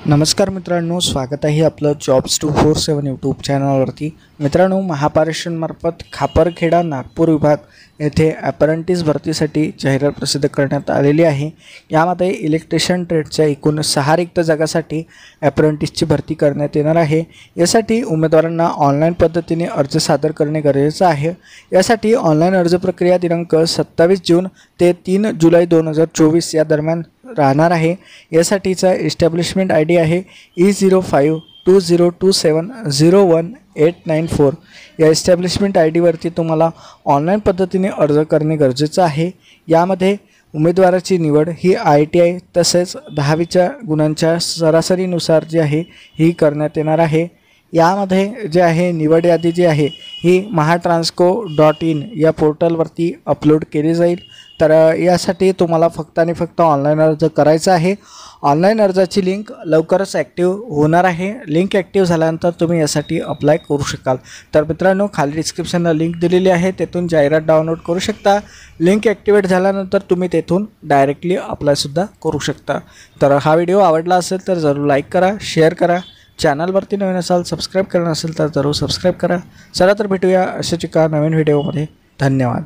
नमस्कार मित्रांनो, स्वागत आहे आपलं जॉब्स 247 यूट्यूब चॅनलवरती। मित्रांनो, महापारेषणमार्फत खापरखेडा नागपूर विभाग येथे अप्रेंटिस भरतीसाठी जाहिरात प्रसिद्ध करण्यात आलेली आहे। यामध्ये इलेक्ट्रिशियन ट्रेडच्या एकूण 6 रिक्त जागांसाठी अप्रेंटिसची भरती करण्यात येणार आहे। यासाठी उमेदवारांना ऑनलाईन पद्धतीने अर्ज सादर करणे गरजेचे आहे। यासाठी ऑनलाईन अर्ज प्रक्रिया दिनांक 27 जून ते 3 जुलै 2024 या दरम्यान राहणार आहे। यासाठीचा एस्टॅब्लिशमेंट आयडी आहे E05202701,894। या एस्टॅब्लिशमेंट आयडी वरती तुम्हाला ऑनलाईन पद्धतीने अर्ज करणे गरजेचे आहे। यामध्ये उमेदवाराची निवड ही ITI तसेच 10वीच्या गुणांच्या सरासरीनुसार जी आहे ही करण्यात येणार आहे। यामध्ये जे आहे निवड यादी जी आहे ही mahatransco.in या पोर्टलवरती अपलोड केली जाईल। तर यासाठी तुम्हाला फक्त आणि फक्त ऑनलाईन अर्ज करायचा आहे। ऑनलाईन अर्जाची लिंक लवकरच ॲक्टिव्ह होणार आहे। लिंक ॲक्टिव्ह झाल्यानंतर तुम्ही यासाठी अप्लाय करू शकाल। तर मित्रांनो, खाली डिस्क्रिप्शनला लिंक दिलेली आहे, तेथून जाहिरात डाउनलोड करू शकता। लिंक ॲक्टिवेट झाल्यानंतर तुम्ही तेथून डायरेक्टली अप्लायसुद्धा करू शकता। तर हा व्हिडिओ आवडला असेल तर जरूर लाईक करा, शेअर करा। चॅनलवरती नवीन असाल, सबस्क्राईब करा नसेल तर जरूर सबस्क्राईब करा। चला तर भेटूया अशाच एका नवीन व्हिडिओमध्ये। धन्यवाद।